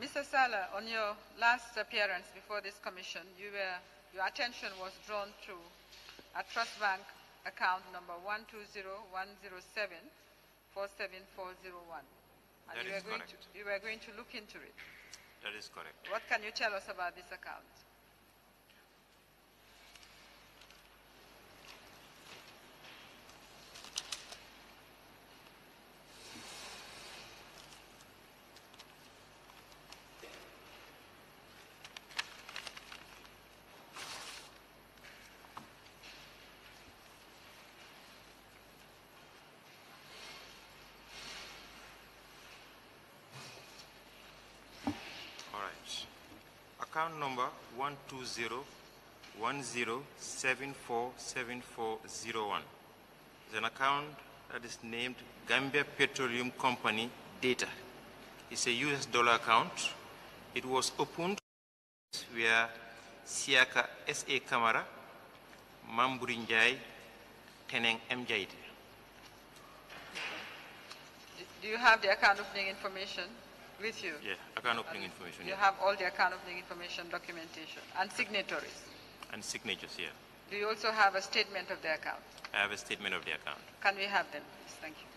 Mr. Sala, on your last appearance before this commission, your attention was drawn to a trust bank account number 120-107-47401. And That is correct. You were going to look into it. That is correct. What can you tell us about this account? Account number 120-10747401 is an account that is named Gambia Petroleum Company Data. It's a US dollar account. It was opened via Siaka S.A. Kamara, Mamburi Njai, Teneng M. Jaite. Do you have the account opening information with you? Yeah, account opening information. You have all the account opening information documentation and signatories? And signatures, yeah. Do you also have a statement of the account? I have a statement of the account. Can we have them, please? Thank you.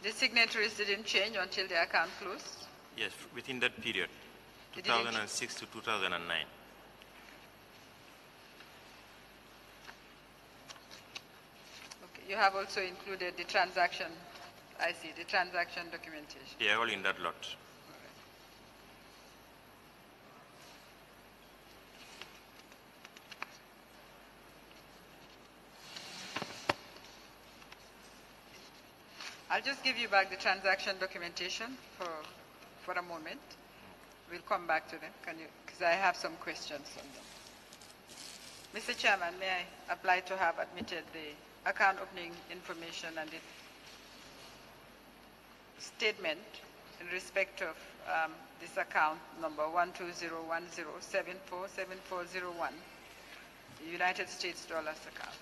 The signatories didn't change until the account closed? Yes, within that period, 2006 to 2009. Okay, you have also included the transaction, I see, the transaction documentation. Yeah, all in that lot. I'll just give you back the transaction documentation for a moment. We'll come back to them, because I have some questions on them. Mr. Chairman, may I apply to have admitted the account opening information and the statement in respect of this account number 12010747401, the United States dollars account.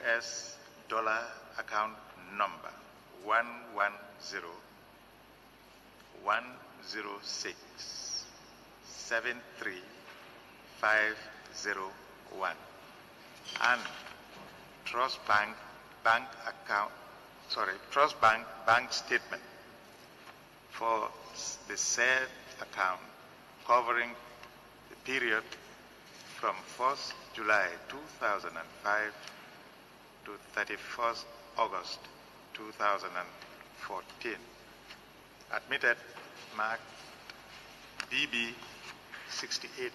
US dollar account number 110-106-73501 and Trust Bank bank statement for the said account covering the period from 1st July 2005 to 31st August 2014. Admitted, marked BB 68.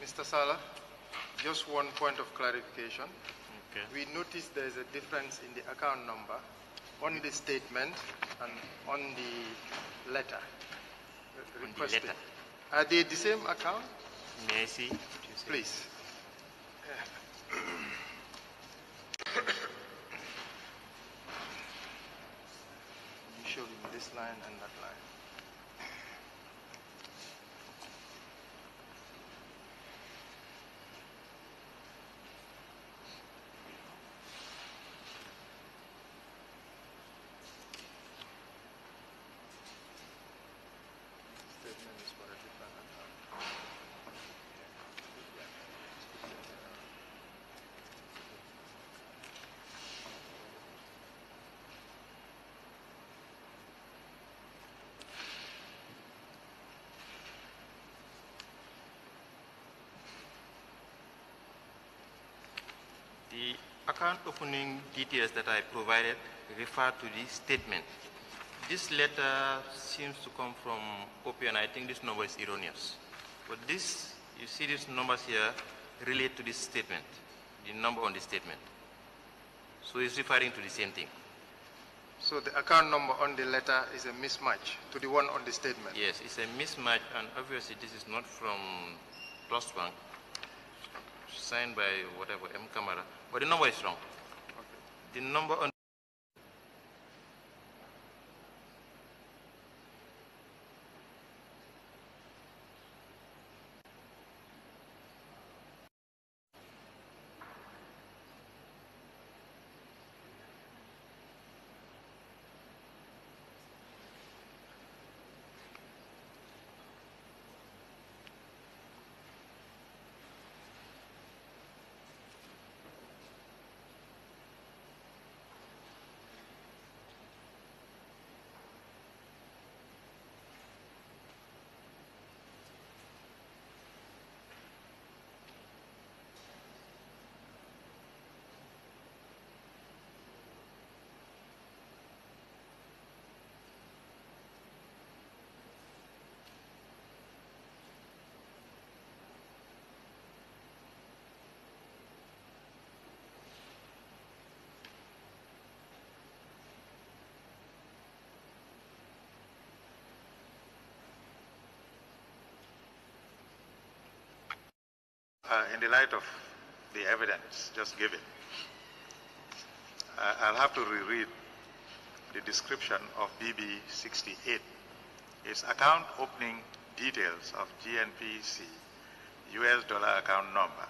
Mr. Sala, just one point of clarification. Okay. We noticed there is a difference in the account number on the statement and on the letter requested. letter. Are they the same account? May I see? Please. You show him this line and that line. Statement is for a different account. The account opening details that I provided refer to the statement. This letter seems to come from OP, and I think this number is erroneous. But this, you see these numbers here relate to this statement, the number on the statement. So it's referring to the same thing. So the account number on the letter is a mismatch to the one on the statement? Yes, it's a mismatch, and obviously this is not from Trust Bank, signed by whatever, M. Camara, but the number is wrong. Okay. The number on in the light of the evidence just given, I'll have to reread the description of BB 68. It's account opening details of GNPC US dollar account number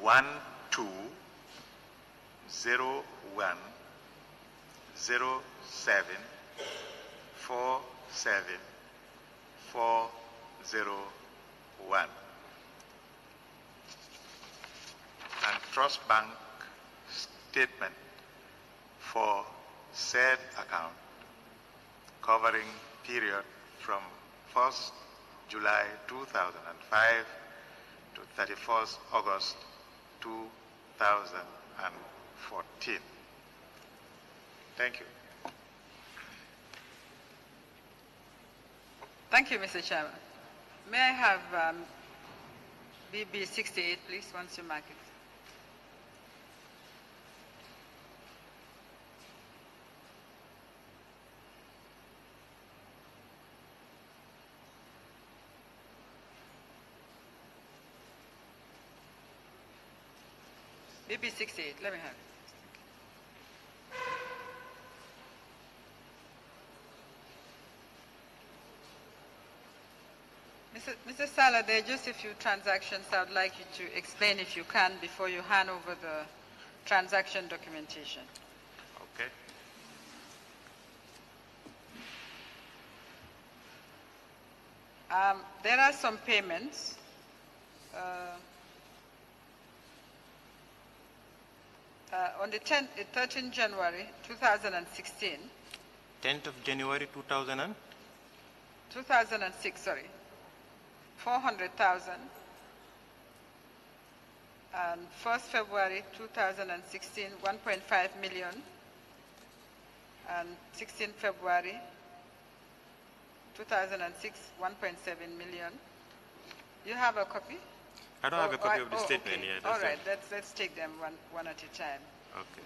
1201074741 and Trust Bank statement for said account covering period from 1st July 2005 to 31st August 2014. Thank you. Thank you, Mr. Chairman. May I have BB 68, please, once you mark it. BB68, let me have it. Mr. Sala, there are just a few transactions I would like you to explain if you can before you hand over the transaction documentation. Okay. There are some payments. On the 13th January 2016. 10th of January 2006, sorry. 400,000. And 1st February 2016, 1.5 million. And 16th February 2006, 1.7 million. You have a copy? I don't have a copy of the statement okay. yet. All right, let's take them one at a time. Okay.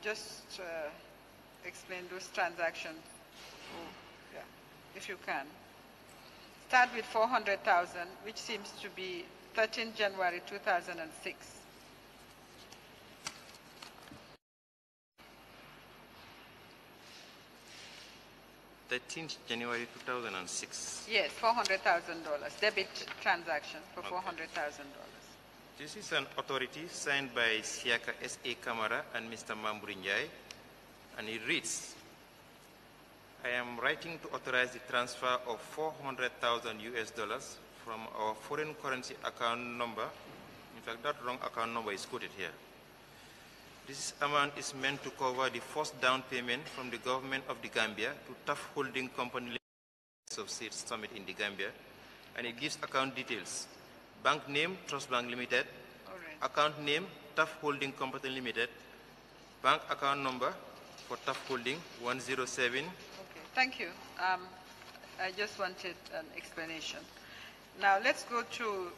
Just explain those transactions, yeah, if you can. Start with 400,000, which seems to be 13 January 2006. January 2006. Yes, $400,000 debit transaction for $400,000. This is an authority signed by Siaka S.A. Kamara and Mr. Mamburinjai, and it reads, I am writing to authorize the transfer of 400,000 US dollars from our foreign currency account number. In fact, that wrong account number is quoted here. This amount is meant to cover the first down payment from the government of the Gambia to Tough Holding Company of States Summit in the Gambia, and it gives account details. Bank name, Trust Bank Limited. Right. Account name, Tough Holding Company Limited. Bank account number for Tough Holding, 107. Okay, thank you. I just wanted an explanation. Now let's go to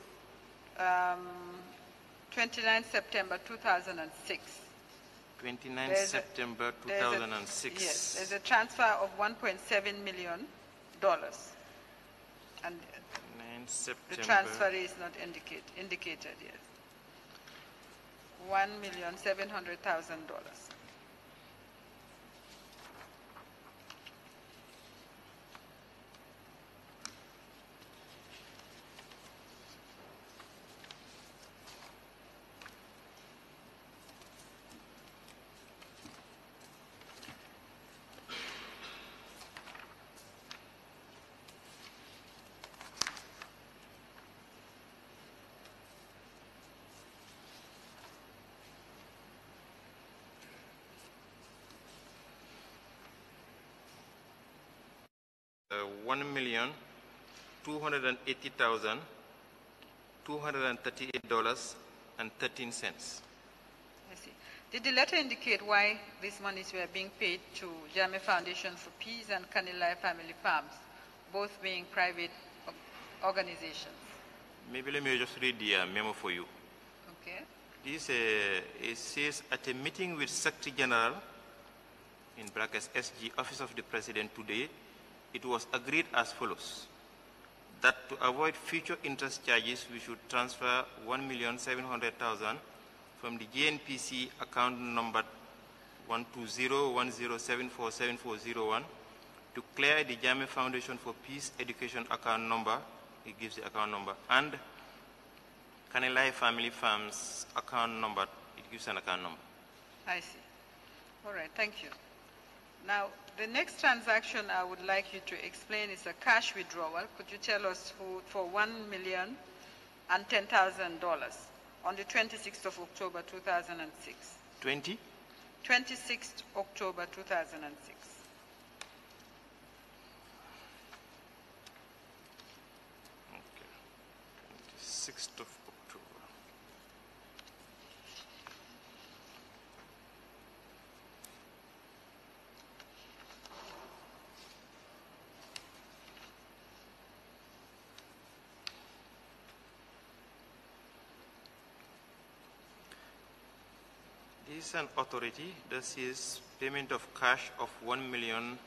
29 September 2006. 29 September 2006. Yes, there's a transfer of $1.7 million. And the transfer is not indicated yet. $1,700,000. $1,280,238.13. I see. Did the letter indicate why these monies were being paid to Jame Foundation for Peace and Kanilai Family Farms, both being private organizations? Maybe let me just read the memo for you. Okay. This it says, at a meeting with Secretary General, in brackets SG, Office of the President today, it was agreed as follows, that to avoid future interest charges, we should transfer $1,700,000 from the JNPC account number 12010747401 to clear the Jame Foundation for Peace Education account number, it gives the account number, and Kanilai Family Farms account number, it gives an account number. I see. All right, thank you. Now, the next transaction I would like you to explain is a cash withdrawal. Could you tell us who, for $1,010,000 on the 26th of October 2006? 26th October 2006. Okay. 26th of October. This is an authority that says payment of cash of $1 million.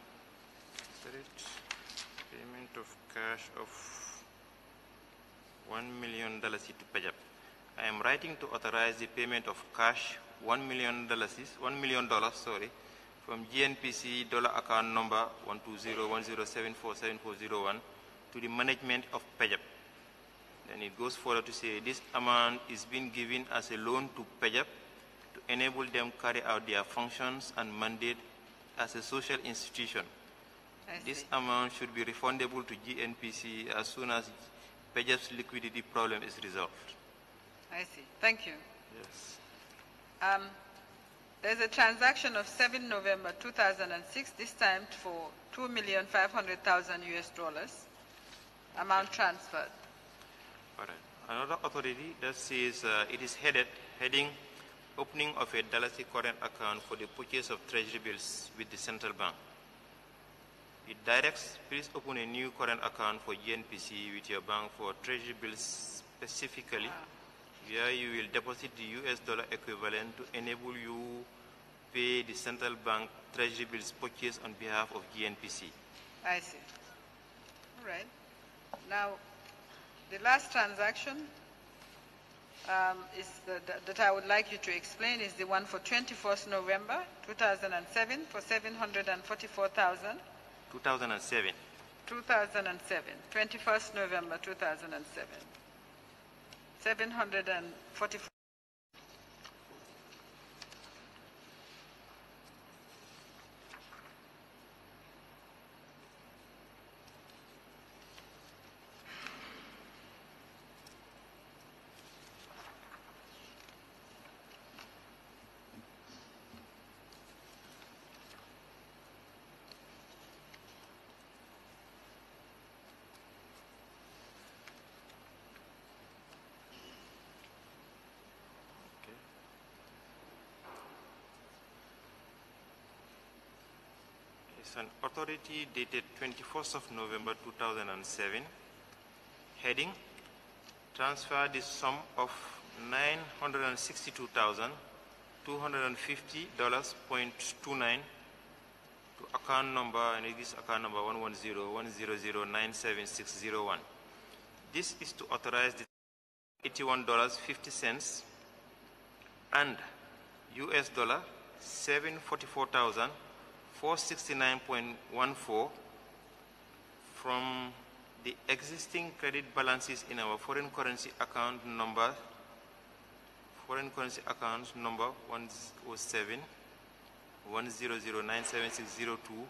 Payment of cash of $1 million to Pajab. I am writing to authorize the payment of cash $1 million, from GNPC dollar account number 12010747401 to the management of PEJAP. Then it goes further to say this amount is being given as a loan to PEJAP to enable them carry out their functions and mandate as a social institution. This amount should be refundable to GNPC as soon as PEJAP's liquidity problem is resolved. I see. Thank you. Yes. There's a transaction of 7 November 2006, this time for $2,500,000 US, amount transferred. All right. Another authority that says it is heading opening of a Dalasi current account for the purchase of treasury bills with the central bank. It directs, please open a new current account for GNPC with your bank for treasury bills specifically, where you will deposit the US dollar equivalent to enable you pay the central bank treasury bills purchased on behalf of GNPC. I see. All right. Now, the last transaction that I would like you to explain is the one for 21st November 2007 for $744,000. 2007. 2007, 21st November 2007. 744. It's an authority dated 21st of November 2007, heading, transfer the sum of $962,250.29 to account number, and it is account number 110-100-97601. This is to authorize the $81.50 and US dollar 744,469.14 from the existing credit balances in our foreign currency account number 107 100-97602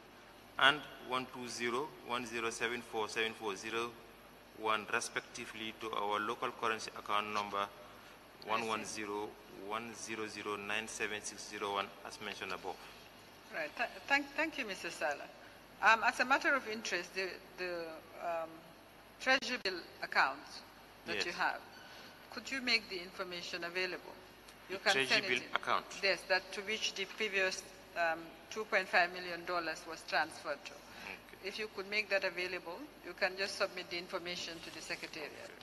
and 120-1074740 respectively to our local currency account number 110-100-97601 as mentioned above. Right. Thank you, Mr. Sala. As a matter of interest, the treasury bill accounts that Yes. you have, could you make the information available? You The treasury send it bill in. account. Yes, that to which the previous $2.5 million was transferred to. Okay. If you could make that available, you can just submit the information to the Secretariat. Okay.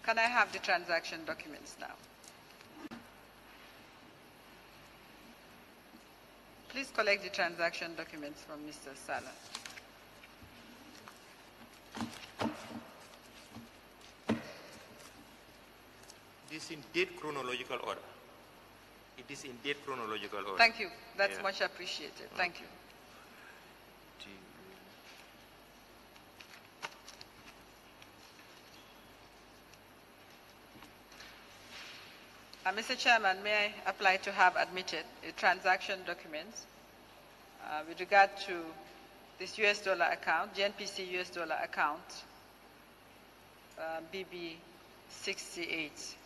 Can I have the transaction documents now? Please collect the transaction documents from Mr. Sala. This is in date chronological order. It is in date chronological order. Thank you. That's Yeah. much appreciated. Thank you. Mr. Chairman, may I apply to have admitted a transaction document with regard to this US dollar account, GNPC US dollar account, BB 68.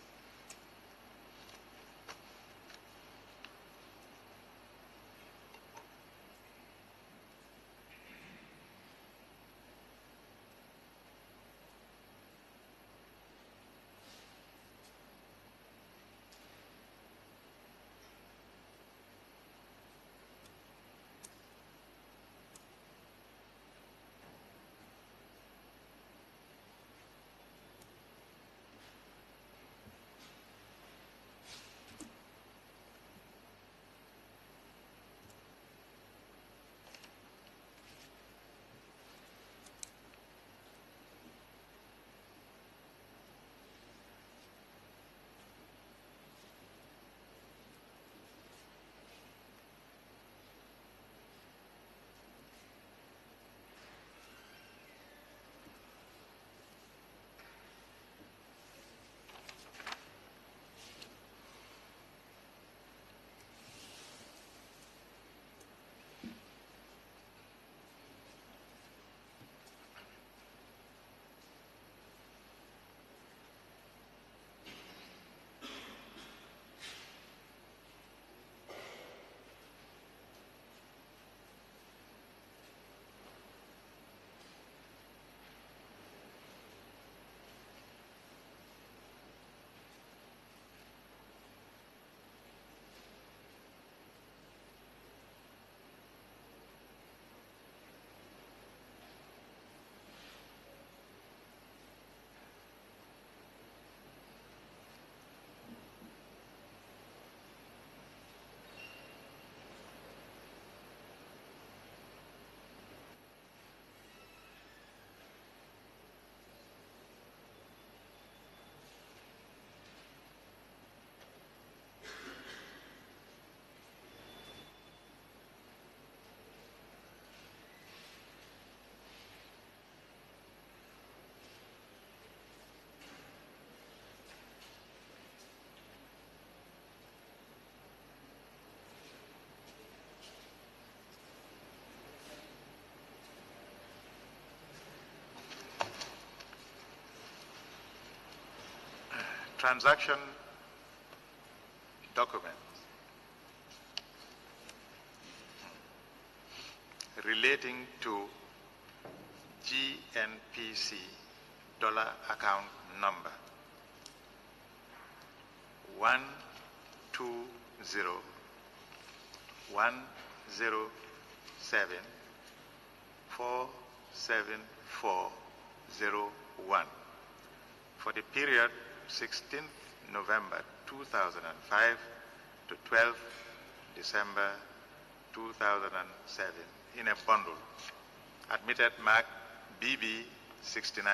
transaction document relating to GNPC dollar account number 120-107-47401 for the period 16th November 2005 to 12th December 2007 in a bundle, admitted mark BB 69.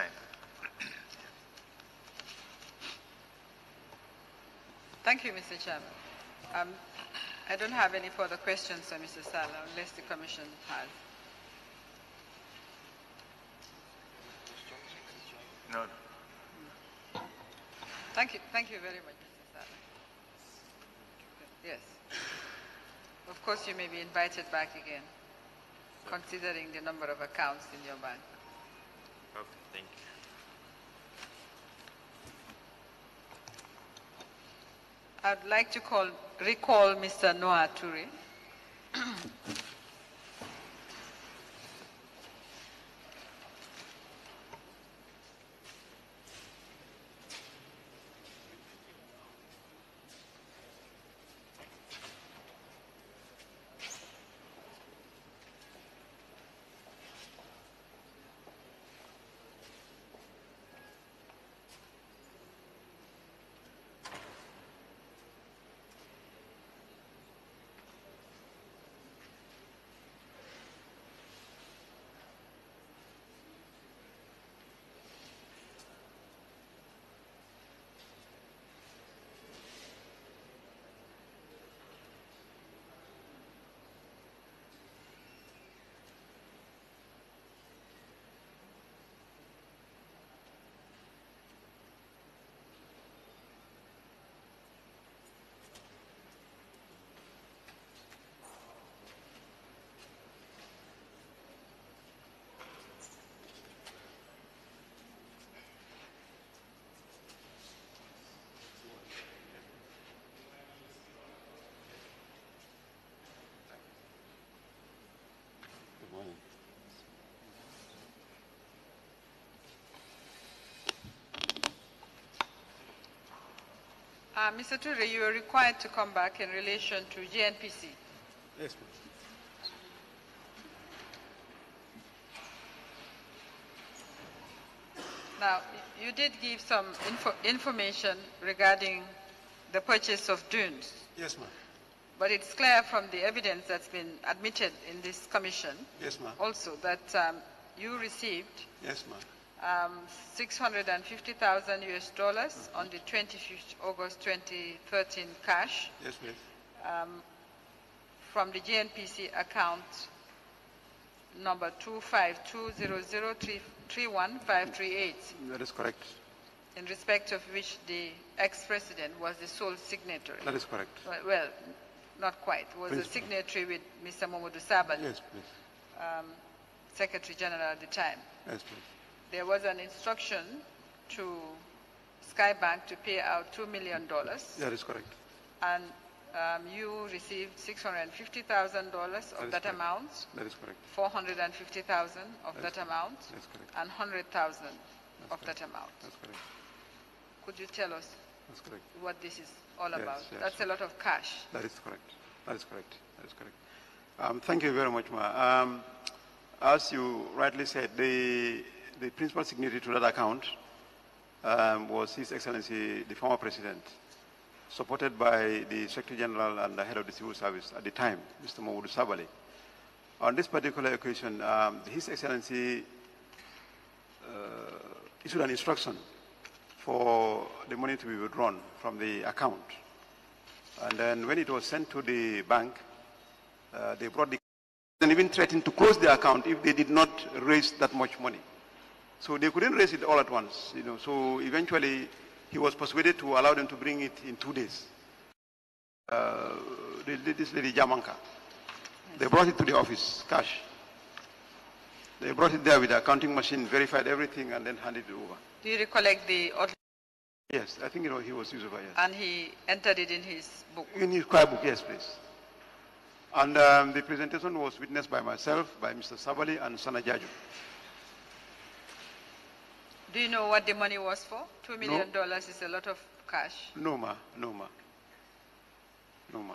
Thank you, Mr. Chairman. I don't have any further questions for Mr. Salah, unless the Commission has. No. Thank you very much, Mr. Salah. Yes. Of course, you may be invited back again, considering the number of accounts in your bank. Okay, thank you. I'd like to recall Mr. Noah Toure. Mr. Toure, you are required to come back in relation to GNPC. Yes, ma'am. Now, you did give some information regarding the purchase of dunes. Yes, ma'am. But it's clear from the evidence that's been admitted in this commission Yes, ma'am. also that you received Yes, ma'am. $650,000 US on the 25th August 2013 cash Yes, please. from the GNPC account number 25200331538, That is correct. in respect of which the ex-president was the sole signatory. That is correct. Well, not quite. Was a Principal. signatory with Mr. Momodu Sabali, Yes, please. Secretary General at the time. Yes, please. There was an instruction to Skybank to pay out $2 million, That is correct. and you received $650,000 of That is that correct. amount, That is correct. $450,000 of That that is amount, That's correct. and $100,000 of correct. that amount. That's correct. Could you tell us That's correct. what this is all Yes, about? yes. That's a lot of cash. That is correct. That is correct. That is correct. Thank you very much, Ma. As you rightly said, the principal signatory to that account was His Excellency, the former President, supported by the Secretary General and the head of the Civil Service at the time, Mr. Momodu Sabali. On this particular occasion, His Excellency issued an instruction for the money to be withdrawn from the account. And then when it was sent to the bank, they brought the and even threatened to close the account if they did not raise that much money. So they couldn't raise it all at once, you know. So eventually, he was persuaded to allow them to bring it in 2 days. This lady Jamanka, they brought it to the office, cash. They brought it there with the accounting machine, verified everything, and then handed it over. Do you recollect the Yes, I think he was Yusufa, yes. And he entered it in his book. In his choir book, yes, please. And the presentation was witnessed by myself, by Mr. Sabali and Sana Jaju. Do you know what the money was for? $2 million is a lot of cash. No, ma. No, ma. No, ma.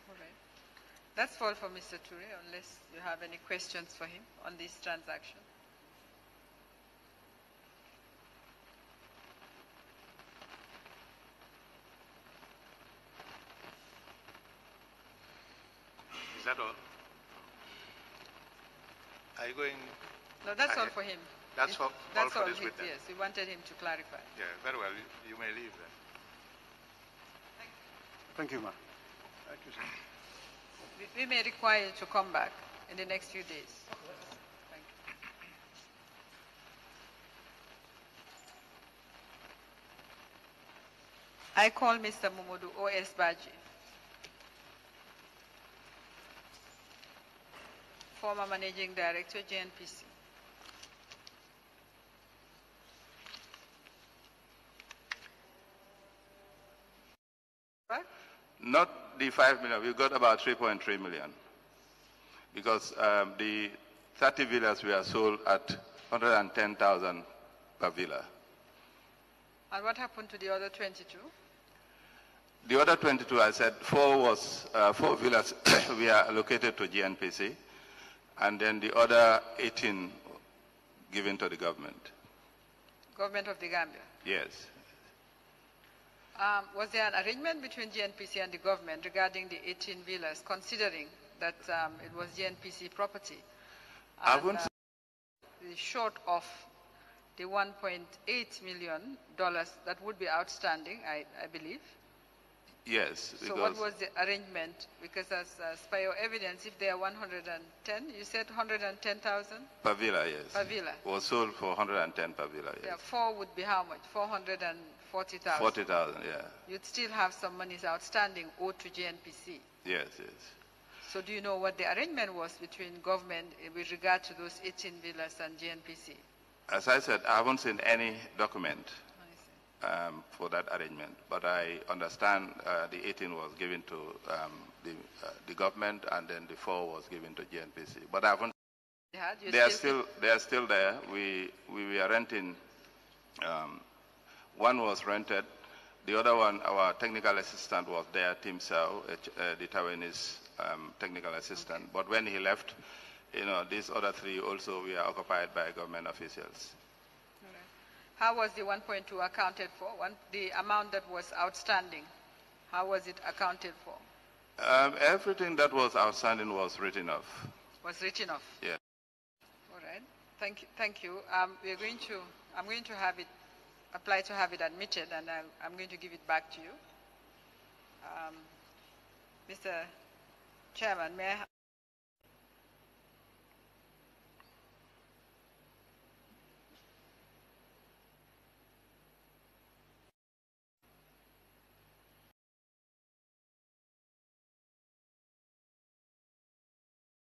All right. That's all for Mr. Ture, unless you have any questions for him on this transaction. Is that all? Are you going? No, that's all ahead? for him. That's all for this witness? Yes, we wanted him to clarify. Yeah, very well. You may leave then. Thank you, ma. Thank you, sir. We may require you to come back in the next few days. Thank you. I call Mr. Momodu O.S. Baji, former Managing Director, JNPC. Right? Not the 5 million, we got about 3.3 million. Because the 30 villas were sold at 110,000 per villa. And what happened to the other 22? The other 22, I said, 4 villas were allocated to GNPC, and then the other 18 given to the government. Government of the Gambia? Yes. Was there an arrangement between GNPC and the government regarding the 18 villas, considering that it was GNPC property? I wouldn't short of the $1.8 million that would be outstanding, I believe. Yes. So what was the arrangement? Because as per your evidence, if there are 110, you said 110,000? Per villa, yes. Per villa. Was sold for 110 per villa, yes. Yeah, 4 would be how much? 440,000? 40,000, yeah. You'd still have some monies outstanding owed to GNPC. Yes, yes. So do you know what the arrangement was between government with regard to those 18 villas and GNPC? As I said, I haven't seen any document for that arrangement, but I understand the 18 was given to the government, and then the 4 was given to GNPC. But I haven't. They are still there. We were renting. One was rented. The other one, our technical assistant was there, Tim Sao, the Taiwanese technical assistant. Okay. But when he left, these other 3 also were occupied by government officials. How was the 1.2 accounted for? The amount that was outstanding, how was it accounted for? Everything that was outstanding was written off. Was written off? Yeah. All right. Thank you. I'm going to have it apply to have it admitted, and I'm going to give it back to you. Mr. Chairman, may I